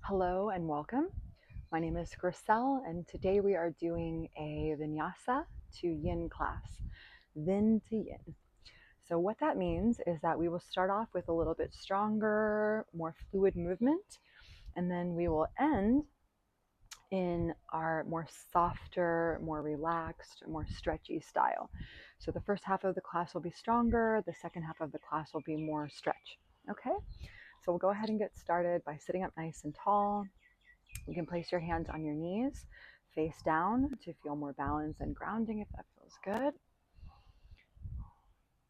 Hello and welcome. My name is Griselle, and today we are doing a Vinyasa to Yin class, Vin to Yin. So what that means is that we will start off with a little bit stronger, more fluid movement, and then we will end in our more softer, more relaxed, more stretchy style. So the first half of the class will be stronger, the second half of the class will be more stretch. Okay, so we'll go ahead and get started by sitting up nice and tall. You can place your hands on your knees, face down to feel more balance and grounding if that feels good.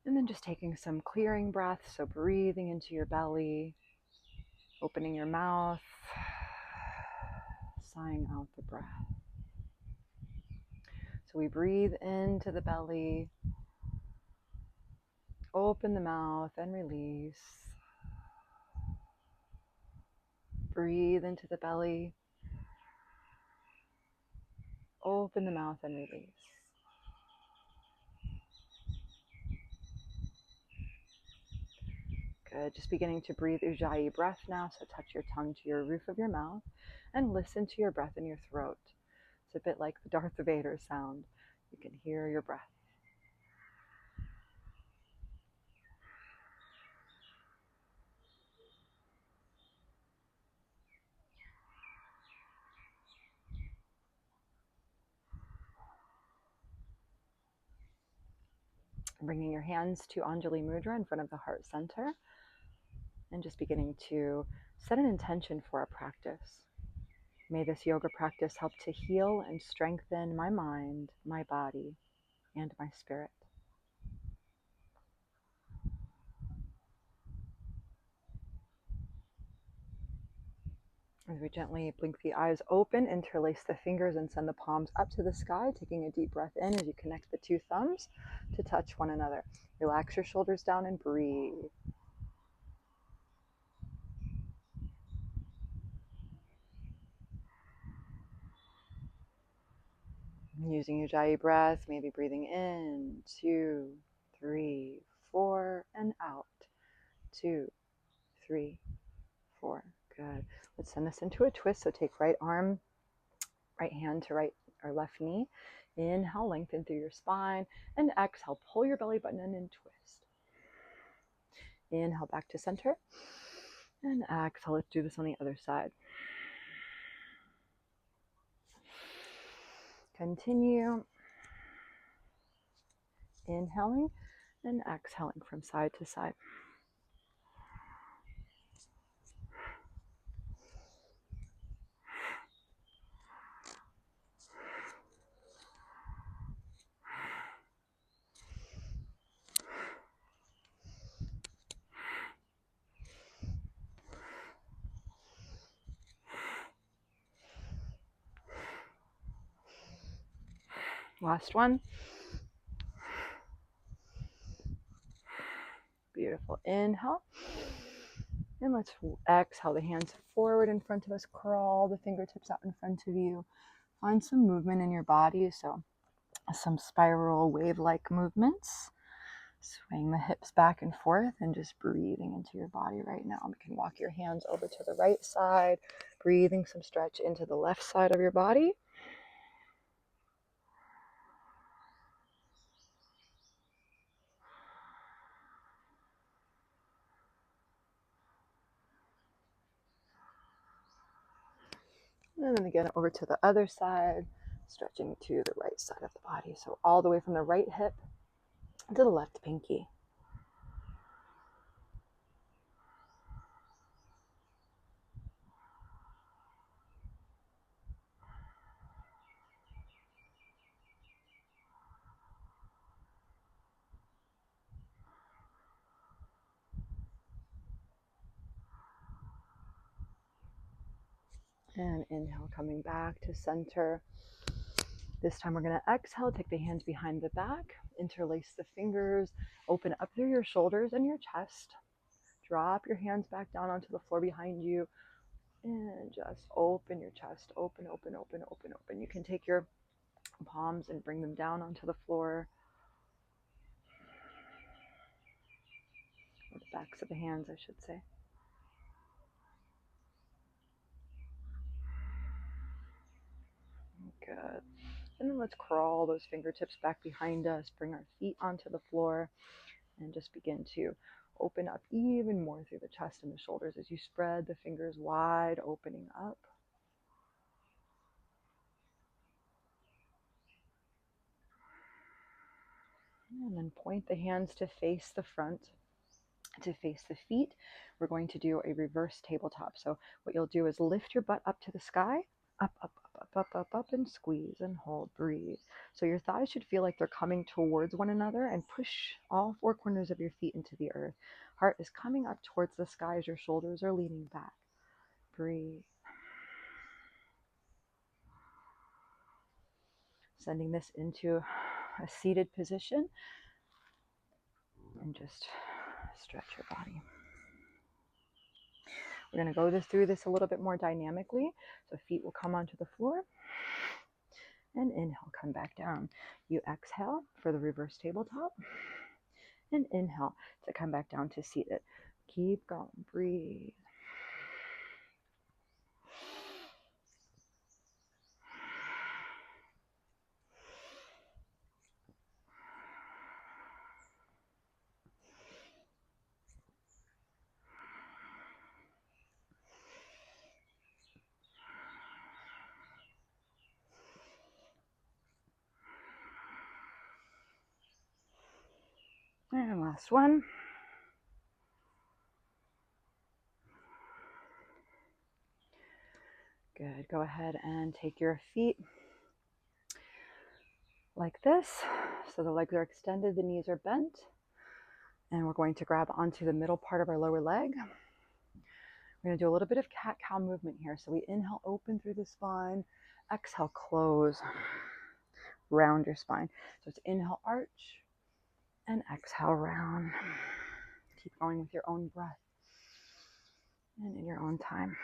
And then just taking some clearing breaths, so breathing into your belly, opening your mouth, sighing out the breath. So we breathe into the belly, open the mouth and release. Breathe into the belly, open the mouth and release. Good. Just beginning to breathe Ujjayi breath now. So touch your tongue to your roof of your mouth and listen to your breath in your throat. It's a bit like the Darth Vader sound. You can hear your breath. Bringing your hands to Anjali Mudra in front of the heart center and just beginning to set an intention for our practice. May this yoga practice help to heal and strengthen my mind, my body, and my spirit. As we gently blink the eyes open, interlace the fingers and send the palms up to the sky, taking a deep breath in as you connect the two thumbs to touch one another. Relax your shoulders down and breathe. Using Ujjayi breath, maybe breathing in, 2, 3, 4, and out, 2, 3, 4. Good. Let's send this into a twist. So take right arm, right hand to right or left knee. Inhale, lengthen through your spine, and exhale, pull your belly button in and twist. Inhale back to center, and exhale. Let's do this on the other side. Continue. Inhaling and exhaling from side to side. Last one. Beautiful. Inhale. And let's exhale the hands forward in front of us. Crawl the fingertips out in front of you. Find some movement in your body. So some spiral wave-like movements. Swaying the hips back and forth and just breathing into your body right now. You can walk your hands over to the right side. Breathing some stretch into the left side of your body. And then again over to the other side, stretching to the right side of the body. So all the way from the right hip to the left pinky. And inhale, coming back to center. This time we're going to exhale, take the hands behind the back, interlace the fingers, open up through your shoulders and your chest. Drop your hands back down onto the floor behind you and just open your chest. Open, open, open, open, open. You can take your palms and bring them down onto the floor. Or the backs of the hands, I should say. Good. And then let's crawl those fingertips back behind us, bring our feet onto the floor, and just begin to open up even more through the chest and the shoulders as you spread the fingers wide, opening up. And then point the hands to face the front, to face the feet. We're going to do a reverse tabletop. So what you'll do is lift your butt up to the sky, up, up, up, up, up, up, up, and squeeze and hold, breathe. So your thighs should feel like they're coming towards one another, and push all four corners of your feet into the earth. Heart is coming up towards the sky as your shoulders are leaning back. Breathe. Sending this into a seated position, and just stretch your body. We're going to go through this a little bit more dynamically. So feet will come onto the floor, and inhale, come back down. You exhale for the reverse tabletop, and inhale to come back down to seated. Keep going, breathe. And last one. Good. Go ahead and take your feet like this. So the legs are extended, the knees are bent. And we're going to grab onto the middle part of our lower leg. We're going to do a little bit of cat-cow movement here. So we inhale, open through the spine. Exhale, close. Round your spine. So it's inhale, arch. And exhale, round. Keep going with your own breath and in your own time.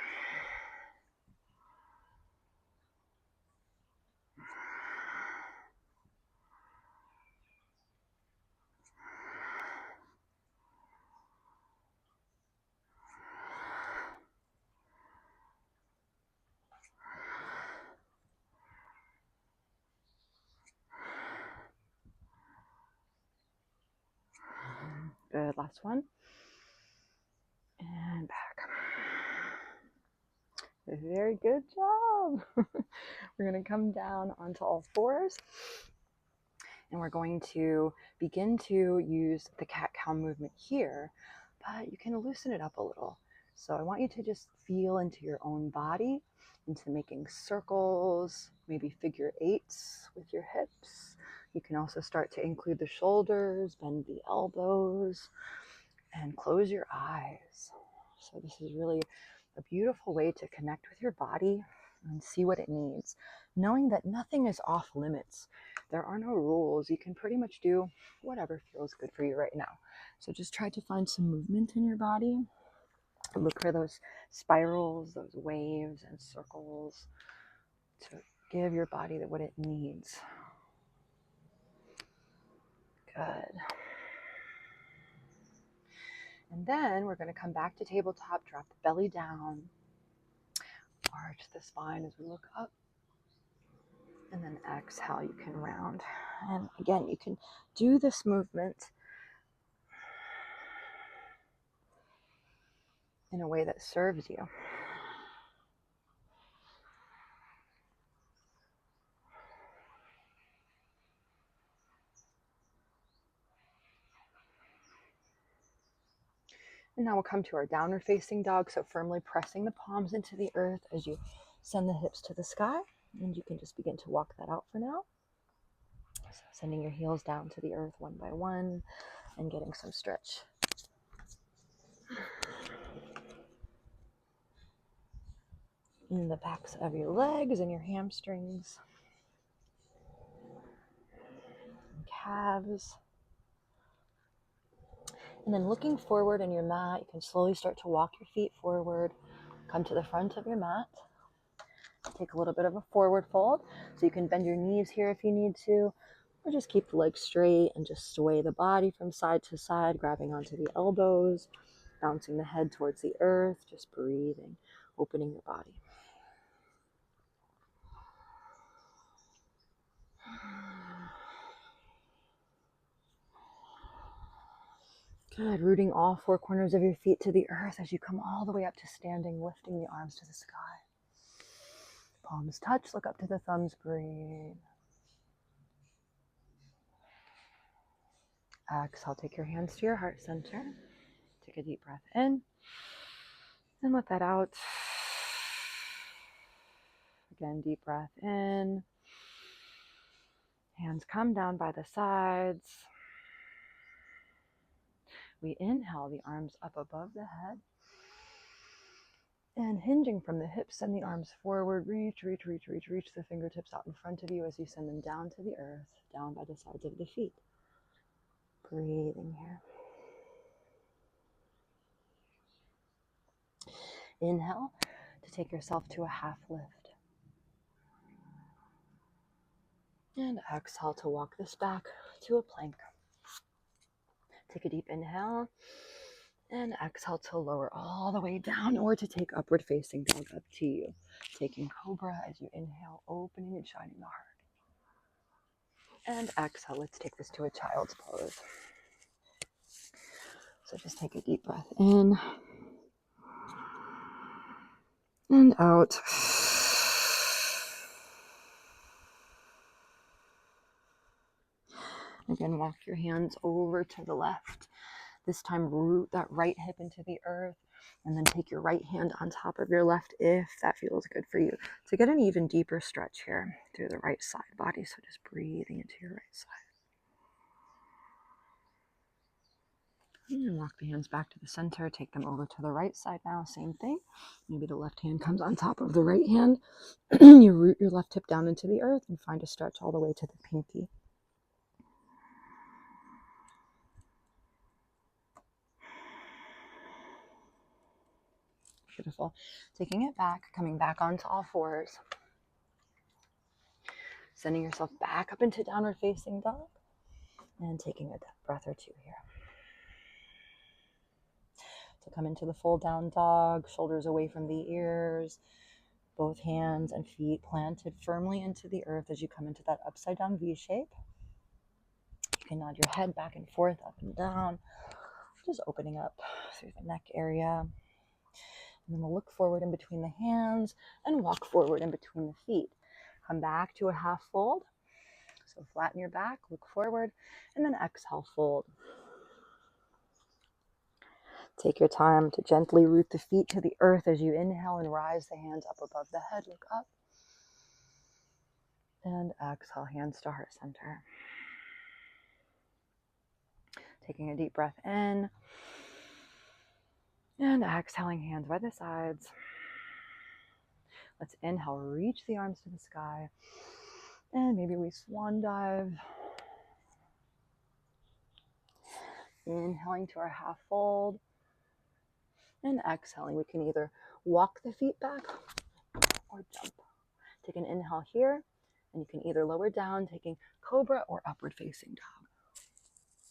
Good, last one. And back. Very good job. We're going to come down onto all fours, and we're going to begin to use the cat-cow movement here, but you can loosen it up a little. So I want you to just feel into your own body, into making circles, maybe figure eights with your hips. You can also start to include the shoulders, bend the elbows, and close your eyes. So this is really a beautiful way to connect with your body and see what it needs, knowing that nothing is off limits. There are no rules. You can pretty much do whatever feels good for you right now. So just try to find some movement in your body. Look for those spirals, those waves and circles to give your body what it needs. Good. And then we're going to come back to tabletop, drop the belly down, arch the spine as we look up, and then exhale, you can round. And again, you can do this movement in a way that serves you. And now we'll come to our downward facing dog. So firmly pressing the palms into the earth as you send the hips to the sky. And you can just begin to walk that out for now. So sending your heels down to the earth one by one and getting some stretch. In the backs of your legs and your hamstrings, and calves. And then looking forward in your mat, you can slowly start to walk your feet forward. Come to the front of your mat. Take a little bit of a forward fold. So you can bend your knees here if you need to, or just keep the legs straight and just sway the body from side to side, grabbing onto the elbows, bouncing the head towards the earth, just breathing, opening your body. Good. Rooting all four corners of your feet to the earth as you come all the way up to standing, lifting the arms to the sky. Palms touch, look up to the thumbs, breathe. Exhale, take your hands to your heart center. Take a deep breath in and let that out. Again, deep breath in. Hands come down by the sides. We inhale, the arms up above the head. And hinging from the hips, send the arms forward. Reach, reach, reach, reach, reach the fingertips out in front of you as you send them down to the earth, down by the sides of the feet. Breathing here. Inhale to take yourself to a half lift. And exhale to walk this back to a plank. Take a deep inhale and exhale to lower all the way down or to take upward facing dog, up to you. Taking cobra as you inhale, opening and shining the heart. And exhale, let's take this to a child's pose. So just take a deep breath in and out. Again, walk your hands over to the left. This time, root that right hip into the earth, and then take your right hand on top of your left if that feels good for you. To get an even deeper stretch here through the right side body. So just breathing into your right side. And walk the hands back to the center. Take them over to the right side now. Same thing. Maybe the left hand comes on top of the right hand. You root your left hip down into the earth and find a stretch all the way to the pinky. Beautiful. Taking it back, coming back onto all fours. Sending yourself back up into downward facing dog. And taking a breath or two here. To come into the full down dog, shoulders away from the ears, both hands and feet planted firmly into the earth as you come into that upside down V shape. You can nod your head back and forth, up and down, just opening up through the neck area. And then we'll look forward in between the hands and walk forward in between the feet. Come back to a half fold. So flatten your back, look forward, and then exhale, fold. Take your time to gently root the feet to the earth as you inhale and rise the hands up above the head. Look up. And exhale, hands to heart center. Taking a deep breath in. And exhaling, hands by the sides. Let's inhale, reach the arms to the sky. And maybe we swan dive. Inhaling to our half fold. And exhaling, we can either walk the feet back or jump. Take an inhale here, and you can either lower down, taking cobra or upward facing dog.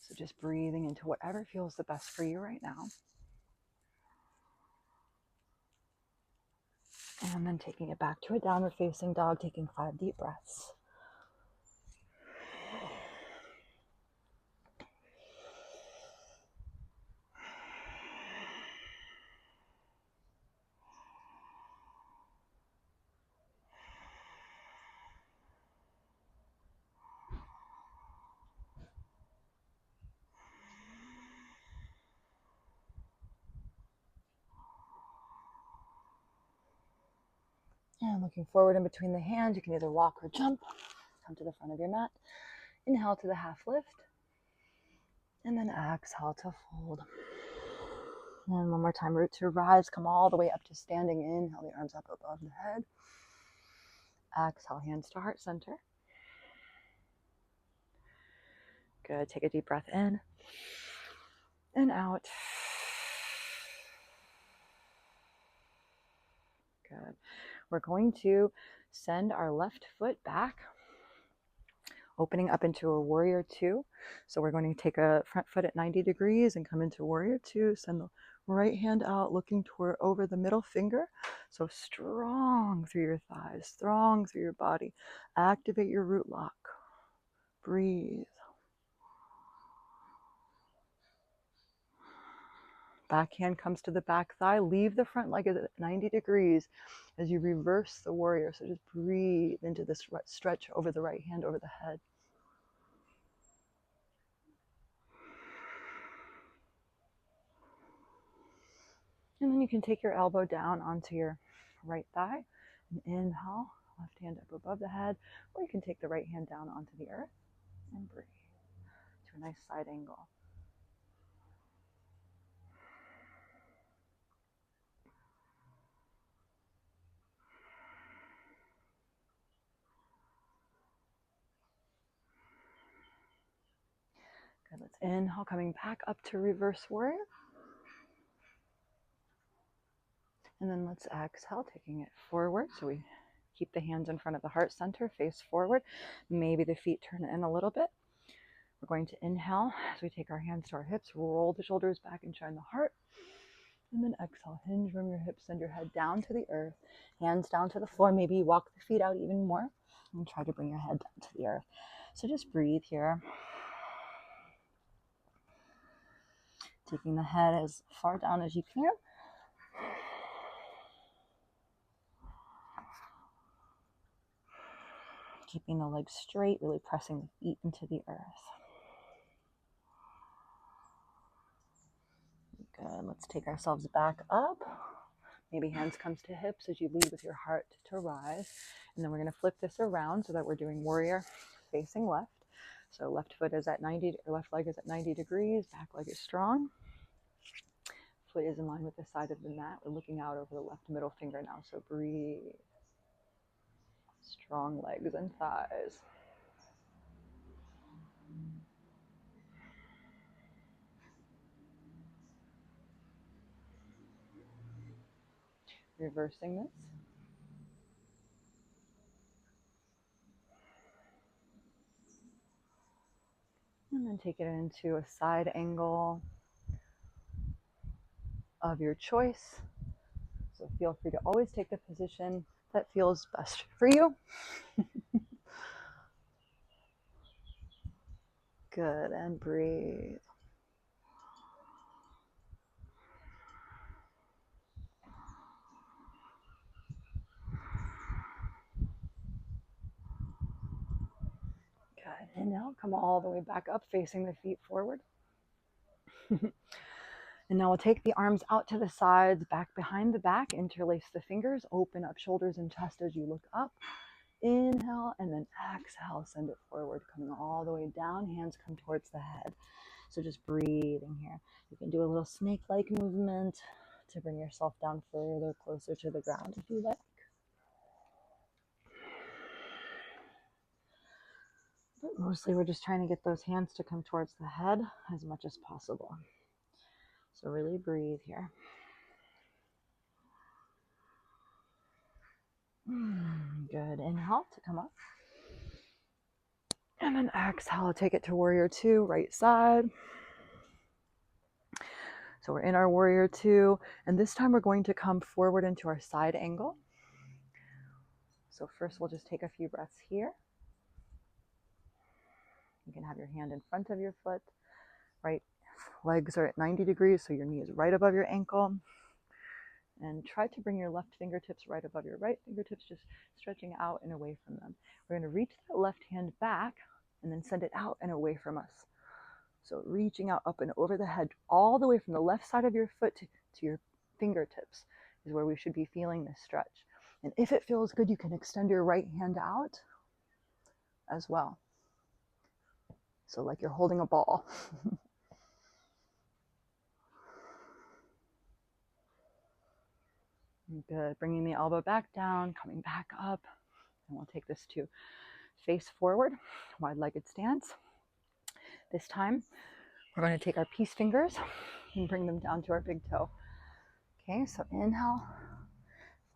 So just breathing into whatever feels the best for you right now. And then taking it back to a downward facing dog, taking 5 deep breaths. And looking forward in between the hands, you can either walk or jump. Come to the front of your mat. Inhale to the half lift. And then exhale to fold. And one more time, root to rise. Come all the way up to standing. Inhale the arms up above the head. Exhale, hands to heart center. Good. Take a deep breath in and out. Good. We're going to send our left foot back, opening up into a warrior 2. So we're going to take a front foot at 90 degrees and come into warrior 2. Send the right hand out, looking toward over the middle finger. So strong through your thighs, strong through your body. Activate your root lock. Breathe. Back hand comes to the back thigh. Leave the front leg at 90 degrees as you reverse the warrior. So just breathe into this stretch over the right hand, over the head. And then you can take your elbow down onto your right thigh. And inhale, left hand up above the head. Or you can take the right hand down onto the earth and breathe to a nice side angle. Good, let's inhale, coming back up to reverse warrior. And then let's exhale, taking it forward. So we keep the hands in front of the heart center, face forward. Maybe the feet turn in a little bit. We're going to inhale as we take our hands to our hips, roll the shoulders back and shine the heart. And then exhale, hinge from your hips, send your head down to the earth, hands down to the floor. Maybe you walk the feet out even more and try to bring your head down to the earth. So just breathe here. Taking the head as far down as you can. Keeping the legs straight, really pressing the feet into the earth. Good, let's take ourselves back up. Maybe hands comes to hips as you lead with your heart to rise. And then we're gonna flip this around so that we're doing warrior facing left. So left foot is at 90, or left leg is at 90 degrees, back leg is strong. Foot is in line with the side of the mat. We're looking out over the left middle finger now, so breathe. Strong legs and thighs. Reversing this. And then take it into a side angle of your choice. So feel free to always take the position that feels best for you. Good, and breathe. Good, and now come all the way back up, facing the feet forward. And now we'll take the arms out to the sides, back behind the back, interlace the fingers, open up shoulders and chest as you look up. Inhale, and then exhale, send it forward, coming all the way down, hands come towards the head. So just breathing here. You can do a little snake-like movement to bring yourself down further, closer to the ground if you like. But mostly we're just trying to get those hands to come towards the head as much as possible. So really breathe here. Good. Inhale to come up. And then exhale, take it to warrior two, right side. So we're in our warrior two, and this time we're going to come forward into our side angle. So first we'll just take a few breaths here. You can have your hand in front of your foot. Right legs are at 90 degrees, so your knee is right above your ankle. And try to bring your left fingertips right above your right fingertips, just stretching out and away from them. We're going to reach that left hand back and then send it out and away from us. So reaching out up and over the head, all the way from the left side of your foot to your fingertips is where we should be feeling this stretch. And if it feels good, you can extend your right hand out as well. So like you're holding a ball. Good, bringing the elbow back down, coming back up, and we'll take this to face forward, wide-legged stance. This time, we're going to take our peace fingers and bring them down to our big toe. Okay, so inhale,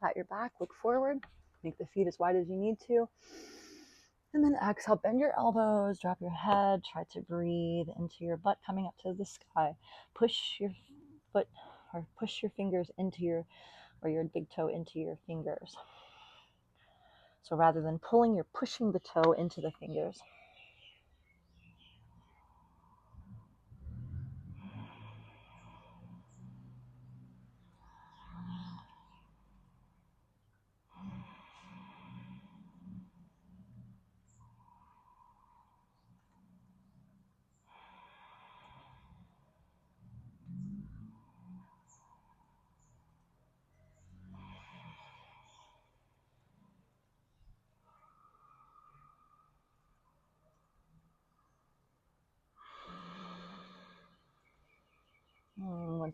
flat your back, look forward, make the feet as wide as you need to. And then exhale, bend your elbows, drop your head, try to breathe into your butt coming up to the sky. Push your foot or push your fingers into your big toe into your fingers. So rather than pulling, you're pushing the toe into the fingers.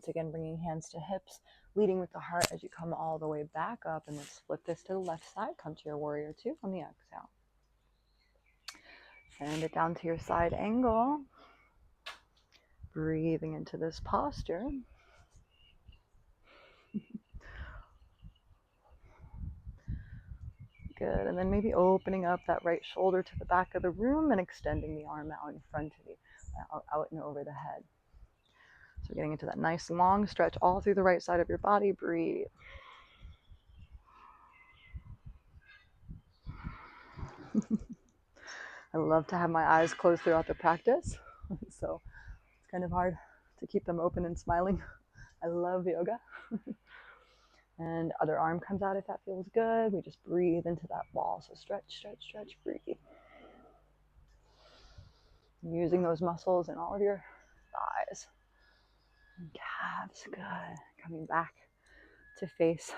once again, bringing hands to hips, leading with the heart as you come all the way back up. And let's flip this to the left side. Come to your warrior two on the exhale. Send it down to your side angle. Breathing into this posture. Good. And then maybe opening up that right shoulder to the back of the room and extending the arm out in front of you, out and over the head. So getting into that nice long stretch all through the right side of your body. Breathe. I love to have my eyes closed throughout the practice. So it's kind of hard to keep them open and smiling. I love yoga. And other arm comes out if that feels good. We just breathe into that ball. So stretch, stretch, stretch, breathe. Using those muscles in all of your thighs and calves. Good. Coming back to face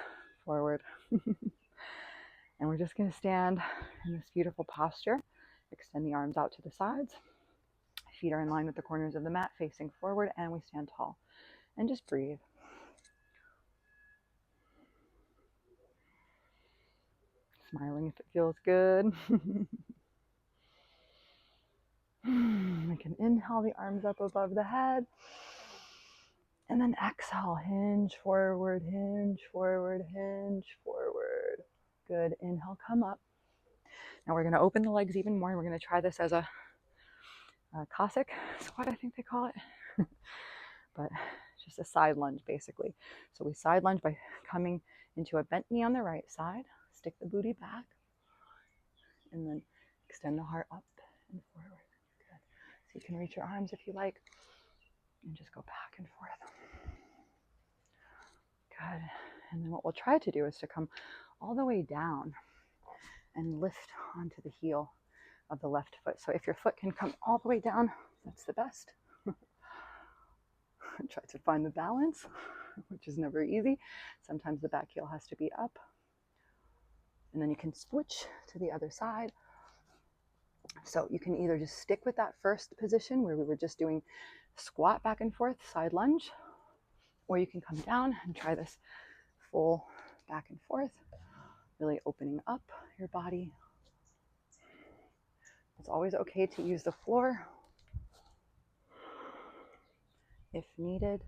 forward. And we're just going to stand in this beautiful posture. Extend the arms out to the sides. Feet are in line with the corners of the mat, facing forward, and we stand tall. And just breathe. Smiling if it feels good. We can inhale the arms up above the head. And then exhale, hinge forward, hinge forward, hinge forward. Good. Inhale, come up. Now we're going to open the legs even more. We're going to try this as a Cossack squat, I think they call it. But just a side lunge, basically. So we side lunge by coming into a bent knee on the right side. Stick the booty back. And then extend the heart up and forward. Good. So you can reach your arms if you like. And just go back and forth. Good. And then what we'll try to do is to come all the way down and lift onto the heel of the left foot. So if your foot can come all the way down, that's the best. Try to find the balance, which is never easy. Sometimes the back heel has to be up. And then you can switch to the other side. So you can either just stick with that first position where we were just doing squat back and forth, side lunge, or you can come down and try this full back and forth, really opening up your body. It's always okay to use the floor if needed.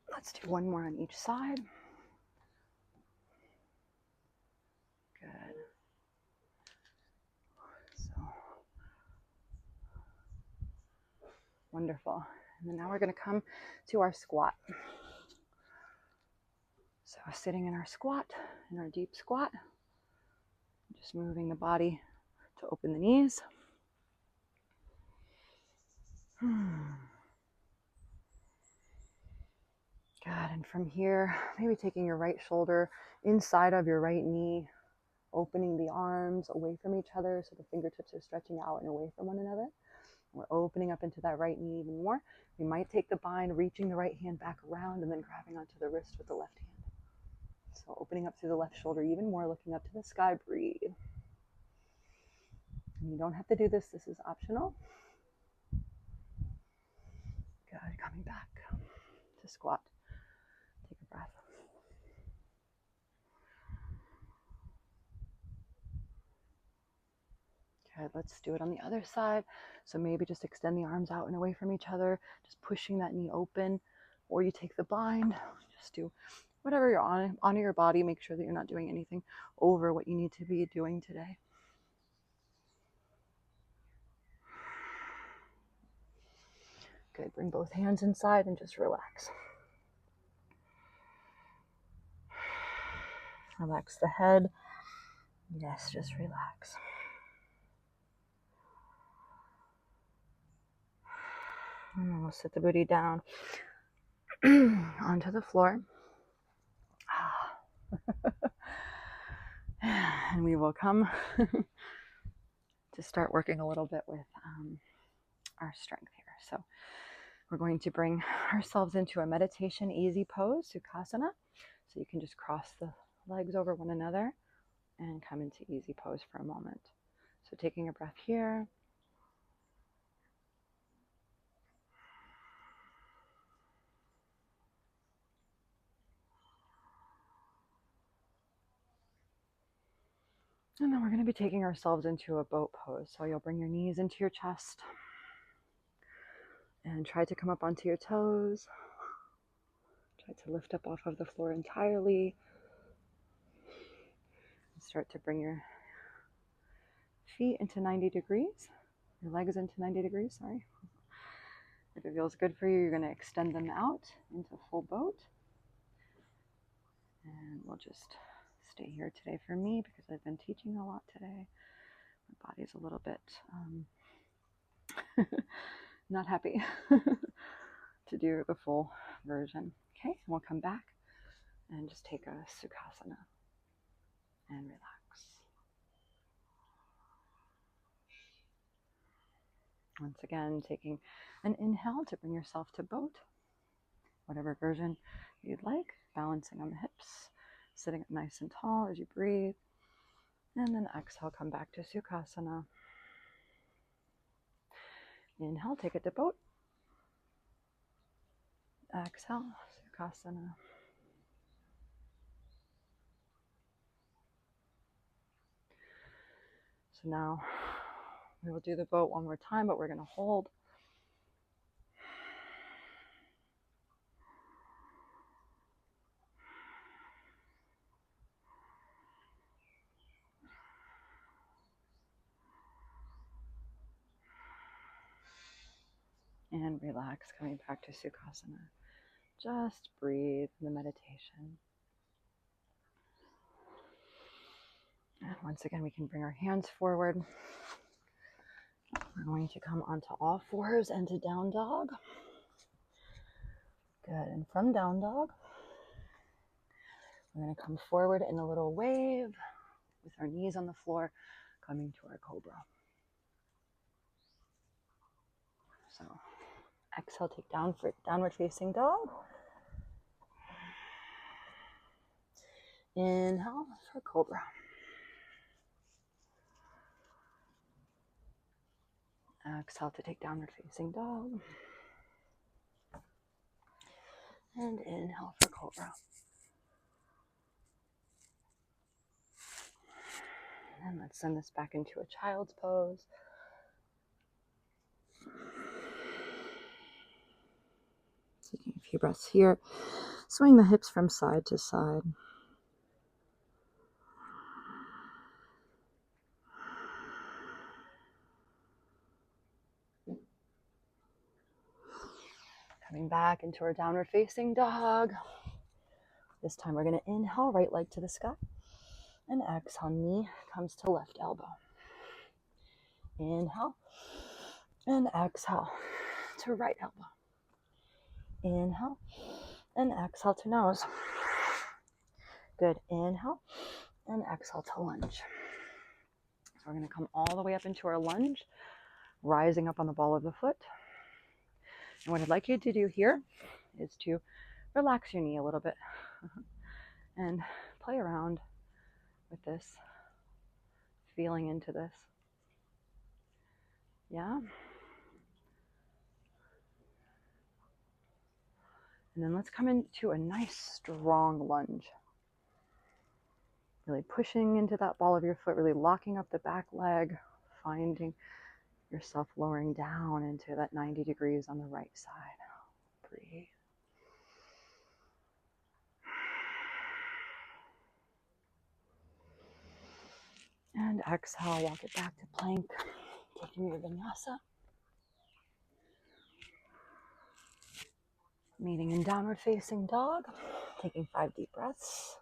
Let's do one more on each side. Good. So wonderful. And then now we're going to come to our squat. So sitting in our squat, in our deep squat, just moving the body to open the knees. Good. And from here, maybe taking your right shoulder inside of your right knee, opening the arms away from each other so the fingertips are stretching out and away from one another. We're opening up into that right knee even more. We might take the bind, reaching the right hand back around and then grabbing onto the wrist with the left hand. So opening up through the left shoulder even more, looking up to the sky, breathe. And you don't have to do this, this is optional. Good, coming back to squat. Take a breath. Good, let's do it on the other side. So maybe just extend the arms out and away from each other, just pushing that knee open, or you take the bind, just do whatever you're on, honor your body, make sure that you're not doing anything over what you need to be doing today. Good, bring both hands inside and just relax. Relax the head. Yes, just relax. And then we'll sit the booty down onto the floor. And we will come to start working a little bit with our strength here. So we're going to bring ourselves into a meditation easy pose, Sukhasana. So you can just cross the legs over one another and come into easy pose for a moment. So taking a breath here. And then we're going to be taking ourselves into a boat pose. So you'll bring your knees into your chest and try to come up onto your toes. Try to lift up off of the floor entirely. And start to bring your feet into 90 degrees. Your legs into 90 degrees, sorry. If it feels good for you, you're going to extend them out into full boat. And we'll just stay here today for me because I've been teaching a lot today. My body's a little bit not happy to do the full version. Okay, and we'll come back and just take a Sukhasana and relax. Once again, taking an inhale to bring yourself to boat, whatever version you'd like, balancing on the hips, sitting up nice and tall as you breathe, and then exhale, come back to Sukhasana. Inhale, take it to boat. Exhale, Sukhasana. So now we will do the boat one more time, but we're going to hold. And relax, coming back to Sukhasana. Just breathe in the meditation. And once again, we can bring our hands forward. We're going to come onto all fours and to down dog. Good, and from down dog, we're going to come forward in a little wave with our knees on the floor, coming to our cobra. So exhale, take down for downward facing dog. Inhale for cobra. Exhale to take downward facing dog. And inhale for cobra. And let's send this back into a child's pose. Taking a few breaths here. Swing the hips from side to side. Coming back into our downward facing dog. This time we're going to inhale, right leg to the sky. And exhale, knee comes to left elbow. Inhale. And exhale to right elbow. Inhale. And exhale to nose. Good. Inhale. And exhale to lunge. So we're going to come all the way up into our lunge, rising up on the ball of the foot. And what I'd like you to do here is to relax your knee a little bit and play around with this, feeling into this. Yeah? And then let's come into a nice strong lunge. Really pushing into that ball of your foot, really locking up the back leg, finding yourself lowering down into that 90 degrees on the right side. Breathe. And exhale, walk it back to plank, taking your vinyasa. Meeting in downward facing dog, taking 5 deep breaths.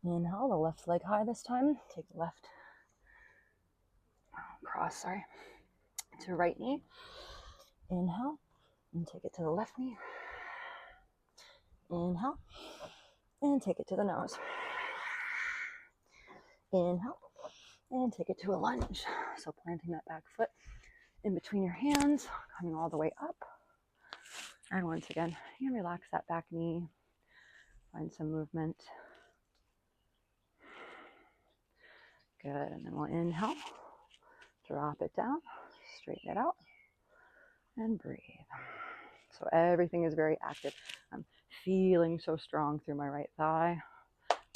Inhale, the left leg high this time. Take the left cross, to right knee. Inhale, and take it to the left knee. Inhale, and take it to the nose. Inhale, and take it to a lunge. So planting that back foot in between your hands, coming all the way up. And once again, you can relax that back knee. Find some movement Good, and then we'll inhale, drop it down, straighten it out, and breathe. So everything is very active. I'm feeling so strong through my right thigh,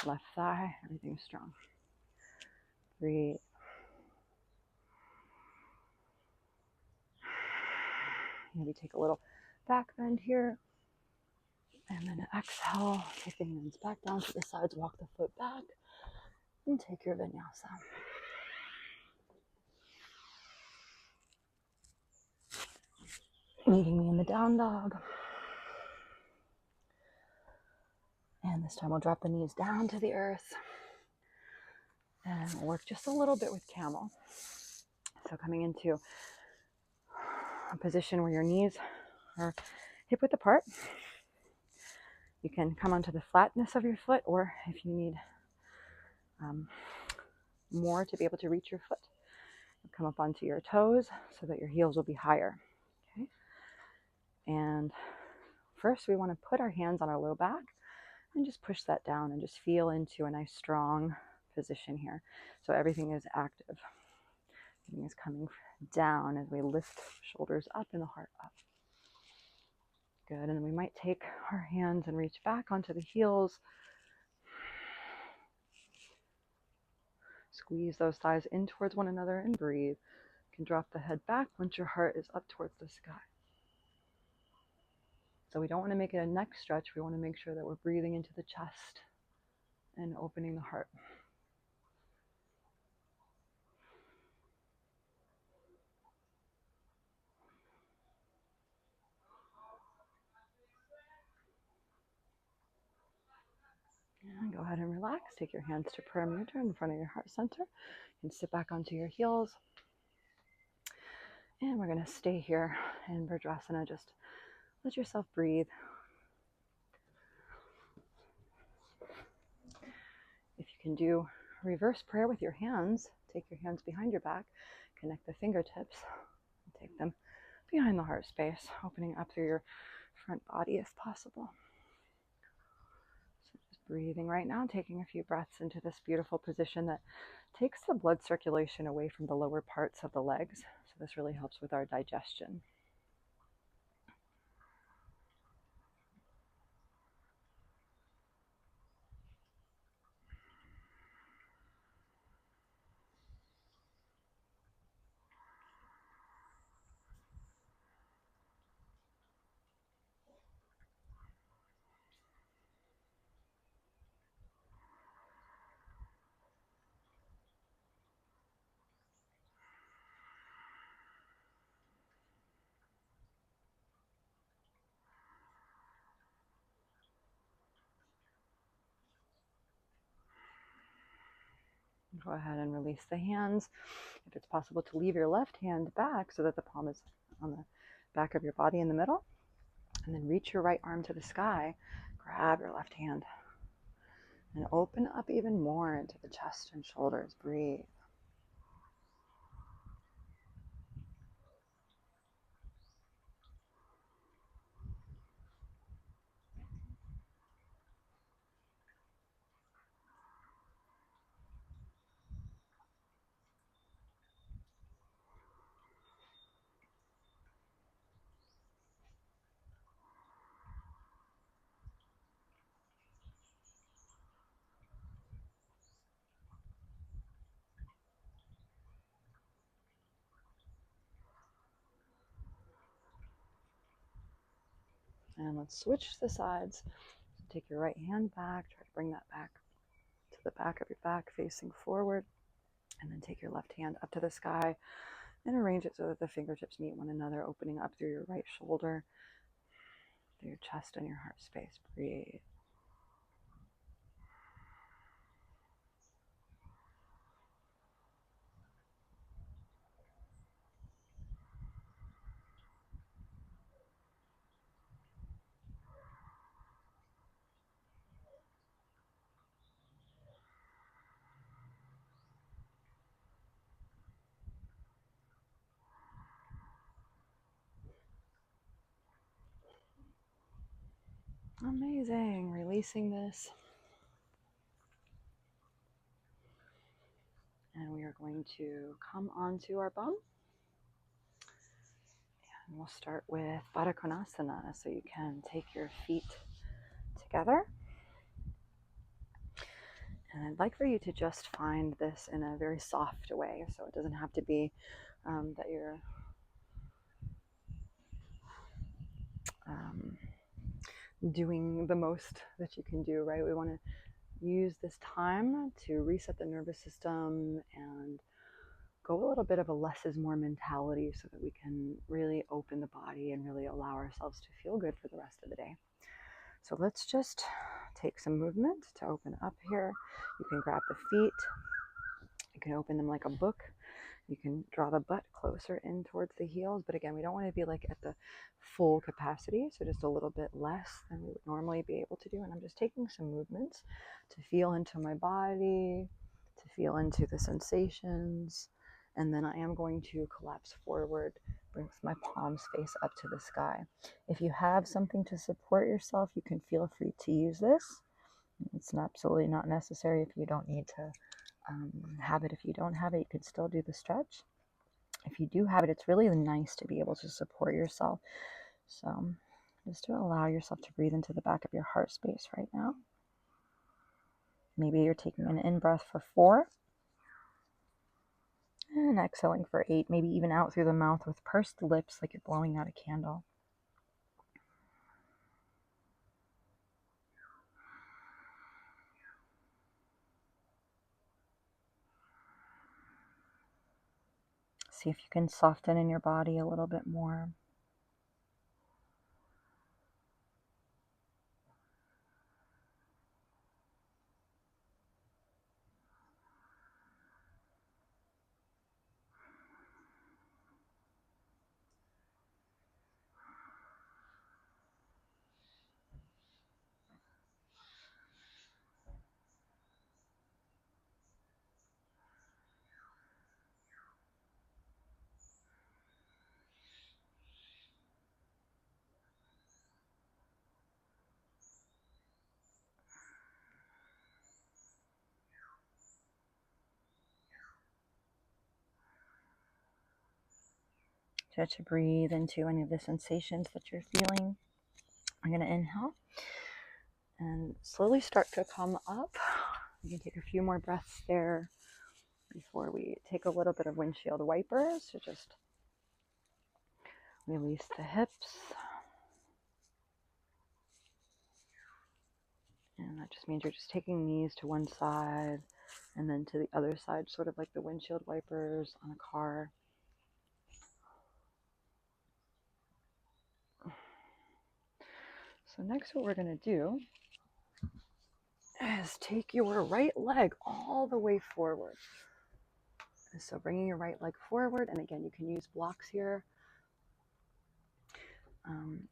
left thigh, everything's strong. Breathe. Maybe take a little back bend here. And then exhale, take the hands back down to the sides, walk the foot back, and take your vinyasa. Meeting me in the down dog. And this time we'll drop the knees down to the earth. And we'll work just a little bit with camel. So coming into a position where your knees are hip width apart. You can come onto the flatness of your foot, or if you need more to be able to reach your foot, come up onto your toes so that your heels will be higher. Okay. And first we want to put our hands on our low back and just push that down and just feel into a nice strong position here. So everything is active. Everything is coming down as we lift shoulders up and the heart up. Good, and then we might take our hands and reach back onto the heels. Squeeze those thighs in towards one another and breathe. You can drop the head back once your heart is up towards the sky. So we don't want to make it a neck stretch. We want to make sure that we're breathing into the chest and opening the heart. And go ahead and relax. Take your hands to prayer mudra in front of your heart center. You can sit back onto your heels. And we're going to stay here in Virdrasana. Just let yourself breathe. If you can do reverse prayer with your hands, take your hands behind your back, connect the fingertips, and take them behind the heart space, opening up through your front body if possible. So just breathing right now, taking a few breaths into this beautiful position that takes the blood circulation away from the lower parts of the legs. So this really helps with our digestion. Go ahead and release the hands. If it's possible to leave your left hand back so that the palm is on the back of your body in the middle, and then reach your right arm to the sky, grab your left hand, and open up even more into the chest and shoulders. Breathe. And let's switch the sides. So take your right hand back, try to bring that back to the back of your back, facing forward. And then take your left hand up to the sky and arrange it so that the fingertips meet one another, opening up through your right shoulder, through your chest and your heart space. Breathe. Amazing. Releasing this. are going to come onto our bum. And we'll start with Baddha Konasana. So you can take your feet together. And I'd like for you to just find this in a very soft way. So it doesn't have to be that you're doing the most that you can do, right? We want to use this time to reset the nervous system and go a little bit of a less is more mentality so that we can really open the body and really allow ourselves to feel good for the rest of the day. So let's just take some movement to open up here. You can grab the feet. You can open them like a book. You can draw the butt closer in towards the heels, but again, we don't want to be like at the full capacity, so just a little bit less than we would normally be able to do. And I'm just taking some movements to feel into my body, to feel into the sensations, and then I am going to collapse forward with my palms face up to the sky. If you have something to support yourself, you can feel free to use this. It's absolutely not necessary if you don't need to have it. If you don't have it, you can still do the stretch. If you do have it, it's really nice to be able to support yourself. So just to allow yourself to breathe into the back of your heart space right now. Maybe you're taking an in-breath for 4 and exhaling for 8, maybe even out through the mouth with pursed lips like you're blowing out a candle. See if you can soften in your body a little bit more. Try to breathe into any of the sensations that you're feeling. I'm going to inhale and slowly start to come up. You can take a few more breaths there before we take a little bit of windshield wipers to just release the hips. And that just means you're just taking knees to one side and then to the other side, sort of like the windshield wipers on a car. So next what we're going to do is take your right leg all the way forward. So bringing your right leg forward, and again, you can use blocks here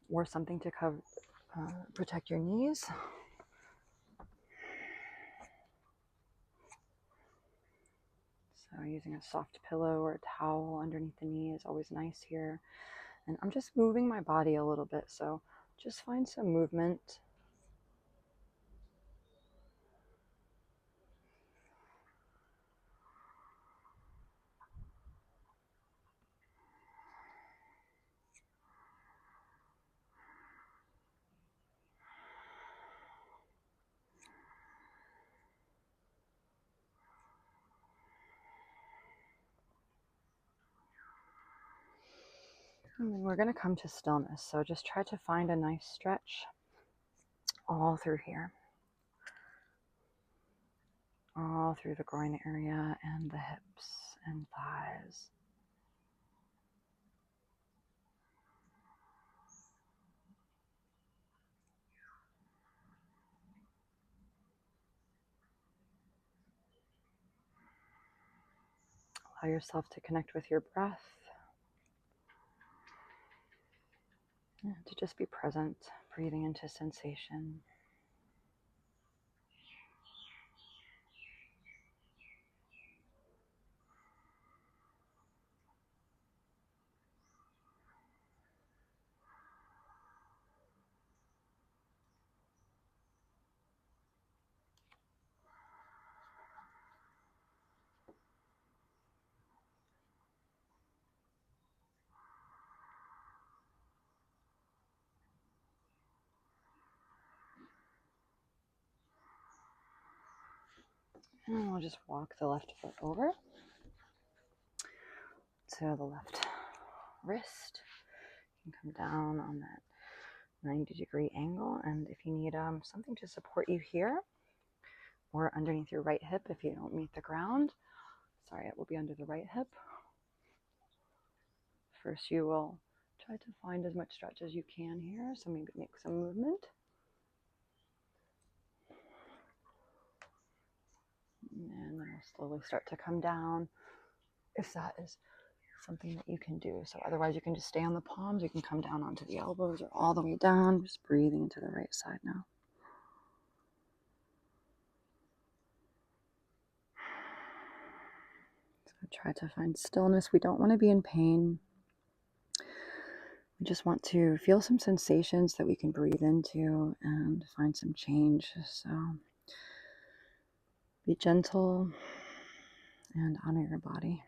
or something to protect your knees. So using a soft pillow or a towel underneath the knee is always nice here. And I'm just moving my body a little bit, so just find some movement. And then we're going to come to stillness. So just try to find a nice stretch all through here. All through the groin area and the hips and thighs. Allow yourself to connect with your breath. And to just be present, breathing into sensation. And we'll just walk the left foot over to the left wrist. You can come down on that 90-degree angle. And if you need something to support you here or underneath your right hip, if you don't meet the ground, sorry, it will be under the right hip. First, you will try to find as much stretch as you can here. So maybe make some movement. And then we'll slowly start to come down if that is something that you can do. So otherwise you can just stay on the palms. You can come down onto the elbows or all the way down. Just breathing into the right side now. So try to find stillness. We don't want to be in pain. We just want to feel some sensations that we can breathe into and find some change. So be gentle and honor your body.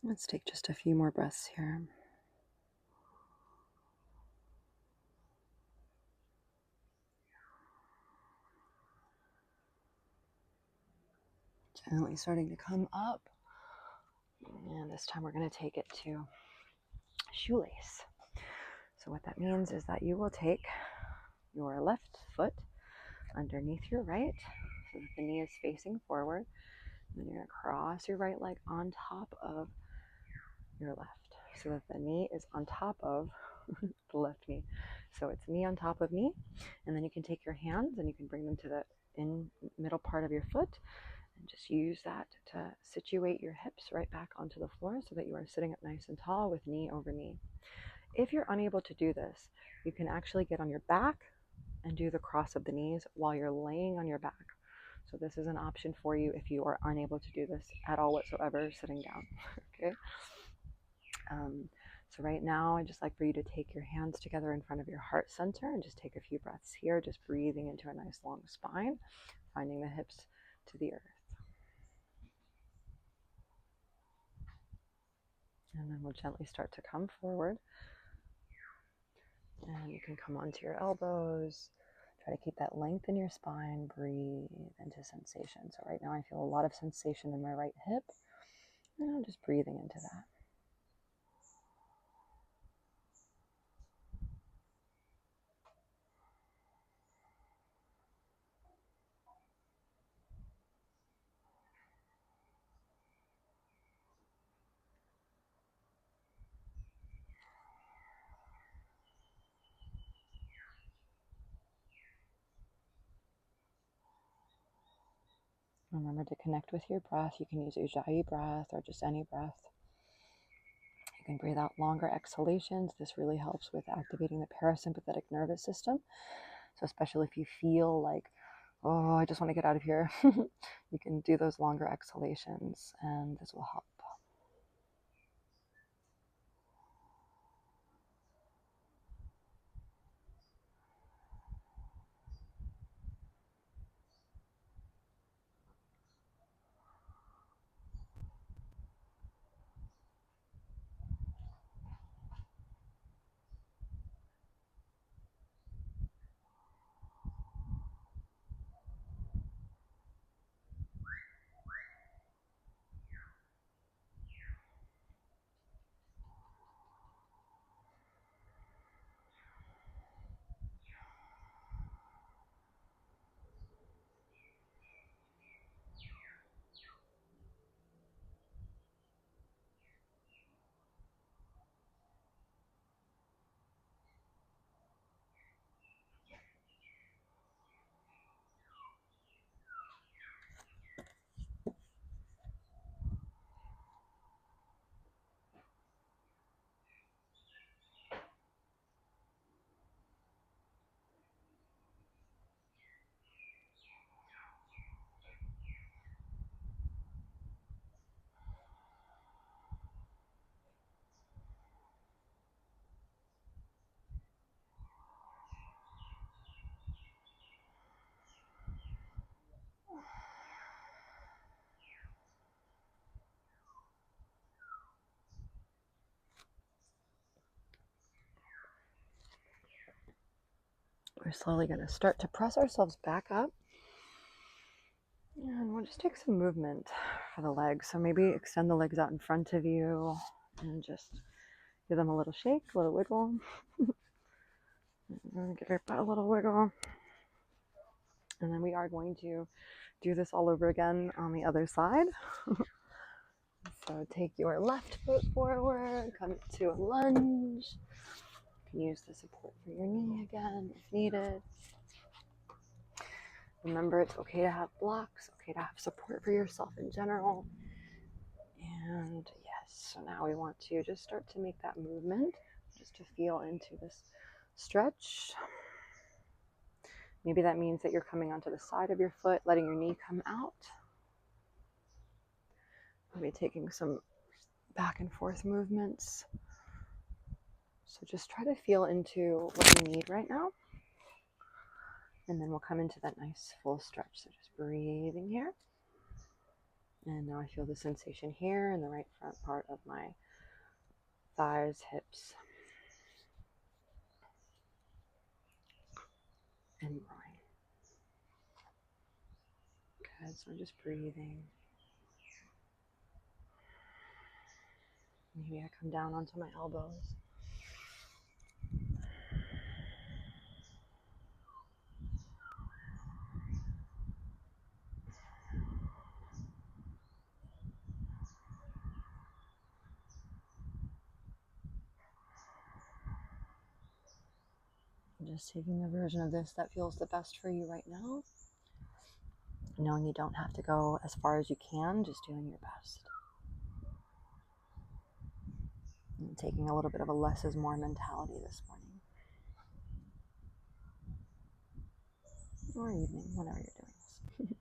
Let's take just a few more breaths here. Gently starting to come up. And this time we're going to take it to shoelace. So what that means is that you will take your left foot underneath your right so that the knee is facing forward. And then you're going to cross your right leg on top of your left so that the knee is on top of the left knee. So it's knee on top of knee. And then you can take your hands and you can bring them to the middle part of your foot and just use that to situate your hips right back onto the floor so that you are sitting up nice and tall with knee over knee. If you're unable to do this, you can actually get on your back and do the cross of the knees while you're laying on your back. So this is an option for you if you are unable to do this at all whatsoever sitting down. Okay. So right now, I'd just like for you to take your hands together in front of your heart center and just take a few breaths here, just breathing into a nice long spine, finding the hips to the earth. And then we'll gently start to come forward. And you can come onto your elbows. Try to keep that length in your spine. Breathe into sensation. So right now I feel a lot of sensation in my right hip. And I'm just breathing into that. Remember to connect with your breath. You can use Ujjayi breath or just any breath. You can breathe out longer exhalations. This really helps with activating the parasympathetic nervous system. So especially if you feel like, oh, I just want to get out of here, you can do those longer exhalations and this will help. We're slowly going to start to press ourselves back up. And we'll just take some movement for the legs. So maybe extend the legs out in front of you and just give them a little shake, a little wiggle. And give your butt a little wiggle. And then we are going to do this all over again on the other side. So take your left foot forward, come to a lunge. You can use the support for your knee again if needed. Remember, it's okay to have blocks, okay to have support for yourself in general. And yes, so now we want to just start to make that movement, just to feel into this stretch. Maybe that means that you're coming onto the side of your foot, letting your knee come out. Maybe taking some back and forth movements. So just try to feel into what you need right now. And then we'll come into that nice full stretch. So just breathing here. And now I feel the sensation here in the right front part of my thighs, hips, and groin. Good, so I'm just breathing. Maybe I come down onto my elbows. Just taking the version of this that feels the best for you right now. Knowing you don't have to go as far as you can, just doing your best. And taking a little bit of a less is more mentality this morning. Or evening, whenever you're doing this.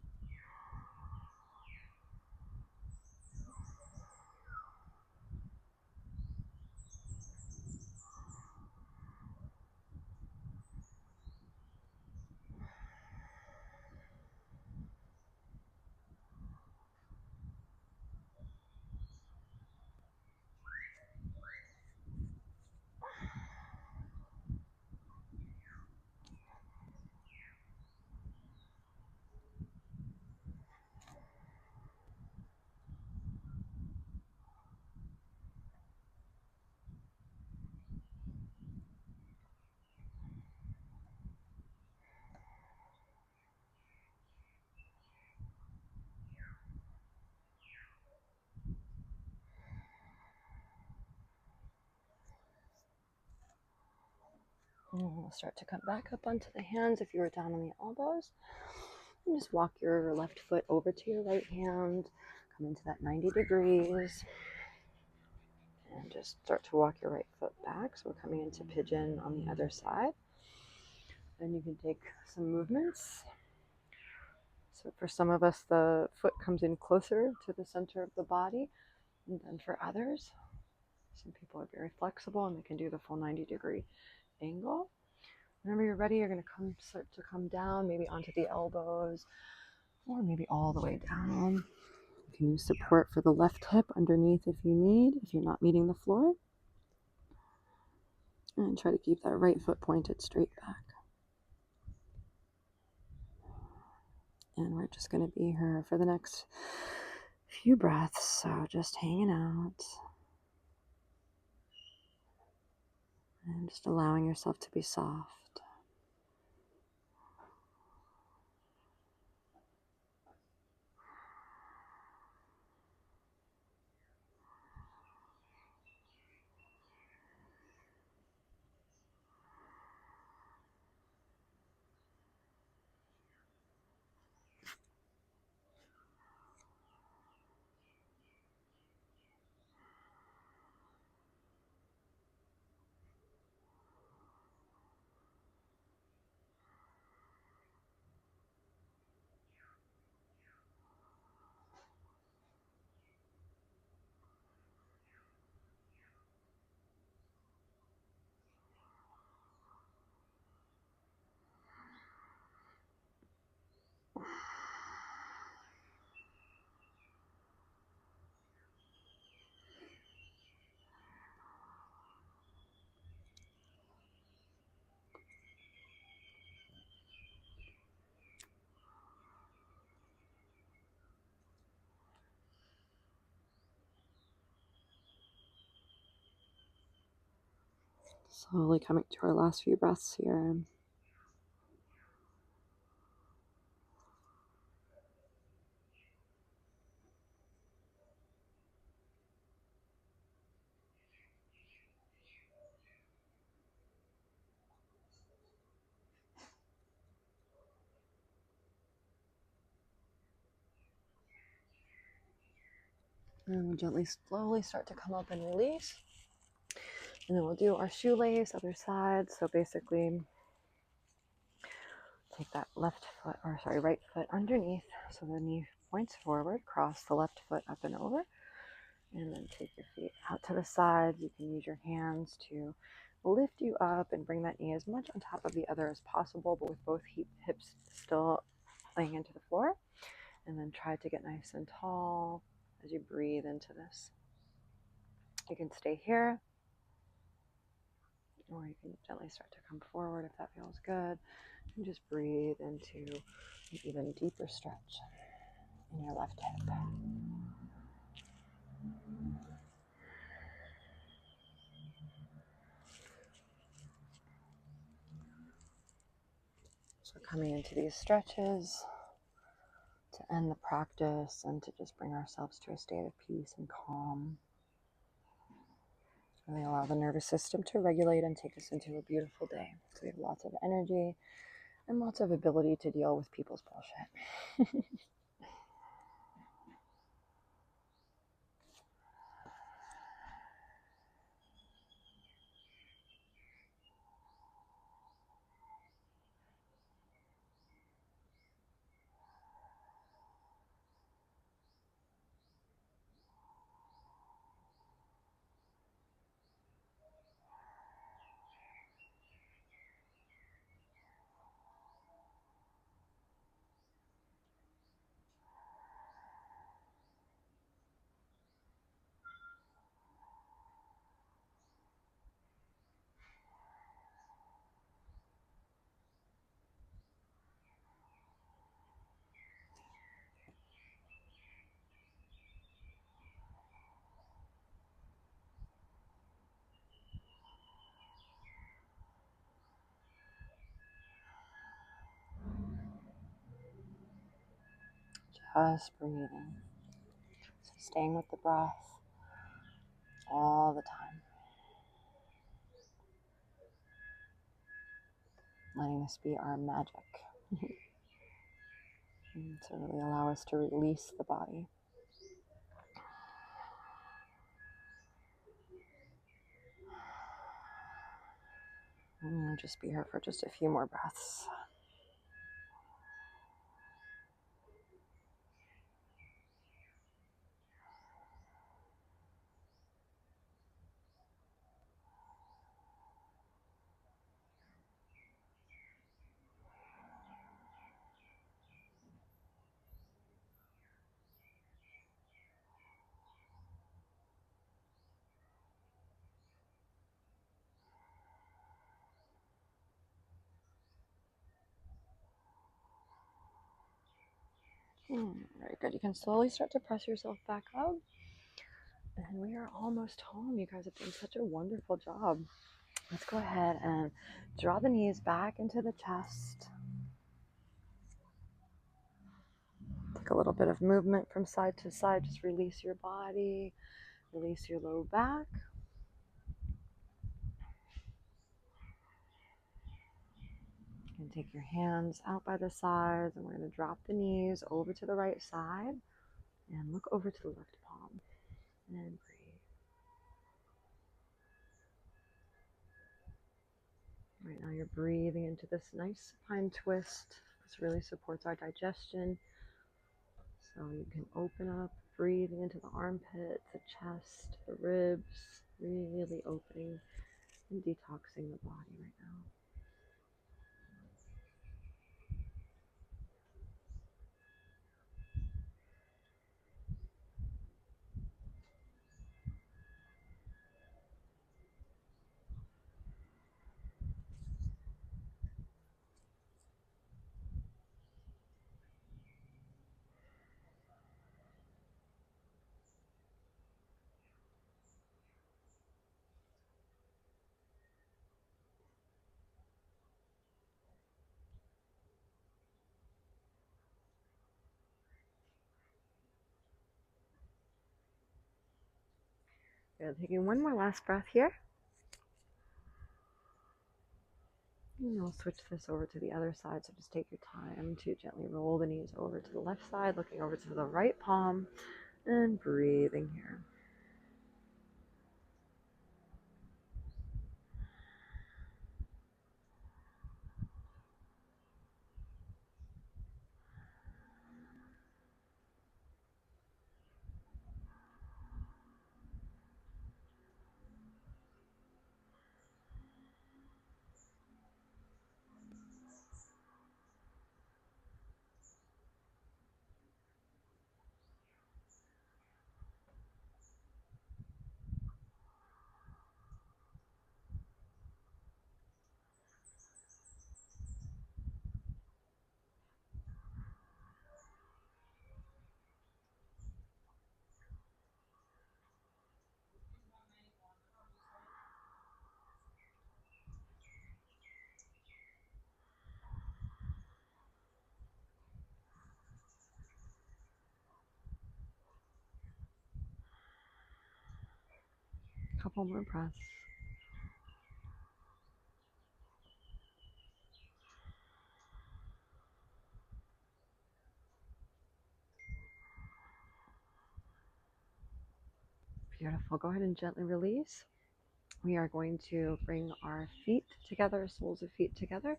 And we'll start to come back up onto the hands if you were down on the elbows. And just walk your left foot over to your right hand. Come into that 90 degrees. And just start to walk your right foot back. So we're coming into pigeon on the other side. Then you can take some movements. So for some of us, the foot comes in closer to the center of the body. And then for others, some people are very flexible and they can do the full 90-degree angle. Whenever you're ready, you're going to start to come down, maybe onto the elbows, or maybe all the way down. You can use support for the left hip underneath if you need, if you're not meeting the floor. And try to keep that right foot pointed straight back. And we're just going to be here for the next few breaths, so just hanging out. And just allowing yourself to be soft. Slowly coming to our last few breaths here. And we'll gently, slowly start to come up and release. And then we'll do our shoelace, other side. So basically, take that right foot underneath. So the knee points forward, cross the left foot up and over. And then take your feet out to the sides. You can use your hands to lift you up and bring that knee as much on top of the other as possible, but with both hips still laying into the floor. And then try to get nice and tall as you breathe into this. You can stay here, or you can gently start to come forward if that feels good. And just breathe into an even deeper stretch in your left hip. So coming into these stretches to end the practice and to just bring ourselves to a state of peace and calm. Really allow the nervous system to regulate and take us into a beautiful day. So we have lots of energy and lots of ability to deal with people's bullshit. Just breathing. So staying with the breath all the time. Letting this be our magic. And to really allow us to release the body. And just be here for just a few more breaths. Very good. You can slowly start to press yourself back up. And we are almost home. You guys have done such a wonderful job. Let's go ahead and draw the knees back into the chest. Take a little bit of movement from side to side. Just release your body. Release your low back. And take your hands out by the sides. And we're going to drop the knees over to the right side. And look over to the left palm. And breathe. Right now you're breathing into this nice supine twist. This really supports our digestion. So you can open up, breathing into the armpit, the chest, the ribs, really opening and detoxing the body right now. Good. Taking one more last breath here. And we'll switch this over to the other side. So just take your time to gently roll the knees over to the left side, looking over to the right palm, and breathing here. Couple more breaths. Beautiful. Go ahead and gently release. We are going to bring our feet together, soles of feet together,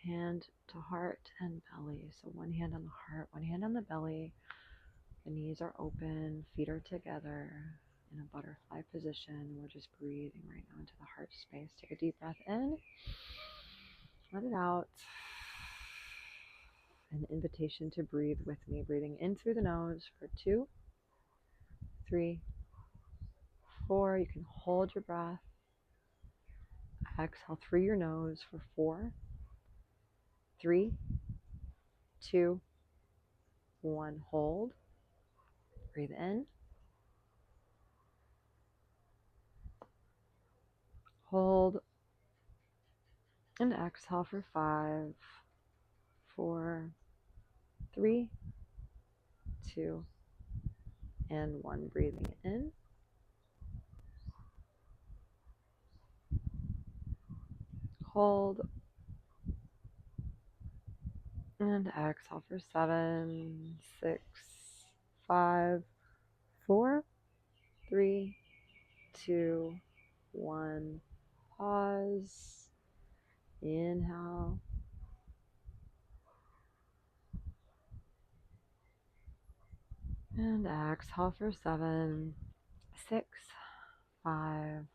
hand to heart and belly. So one hand on the heart, one hand on the belly. The knees are open, feet are together in a butterfly position. We're just breathing right now into the heart space. Take a deep breath in, let it out. An invitation to breathe with me. Breathing in through the nose for 2, 3, 4. You can hold your breath. Exhale through your nose for 4, 3, 2, 1. Hold. Breathe in. Hold. And exhale for 5, 4, 3, 2, and 1. Breathing in. Hold. And exhale for 7, 6, 5, 4, 3, 2, 1. Pause. Inhale. And exhale for 7, 6, 5,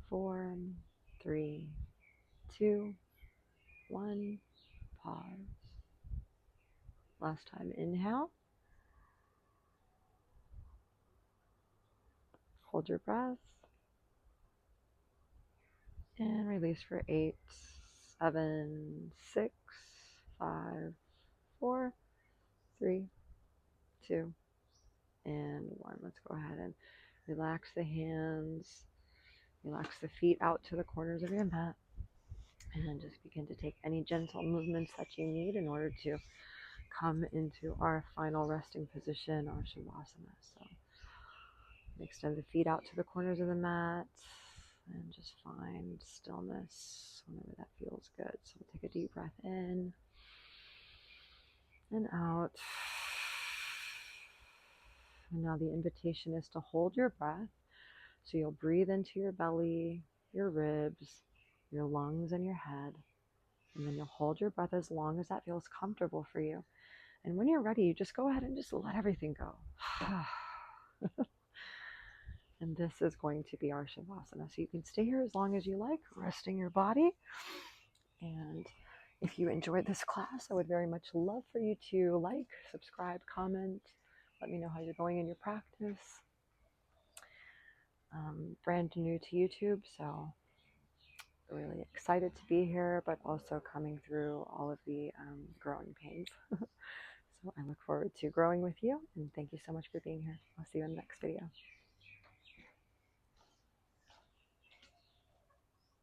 4, 3, 2, 1. Pause. Last time. Inhale. Hold your breath. And release for 8, 7, 6, 5, 4, 3, 2, and 1. Let's go ahead and relax the hands. Relax the feet out to the corners of your mat. And just begin to take any gentle movements that you need in order to come into our final resting position, our Shavasana. So extend the feet out to the corners of the mat and just find stillness whenever that feels good. So we'll take a deep breath in and out. And now the invitation is to hold your breath. So you'll breathe into your belly, your ribs, your lungs, and your head. And then you'll hold your breath as long as that feels comfortable for you. And when you're ready, you just go ahead and just let everything go. And this is going to be our Shavasana. So you can stay here as long as you like, resting your body. And if you enjoyed this class, I would very much love for you to like, subscribe, comment. Let me know how you're going in your practice. Brand new to YouTube, so really excited to be here, but also coming through all of the growing pains. So I look forward to growing with you, and thank you so much for being here. I'll see you in the next video.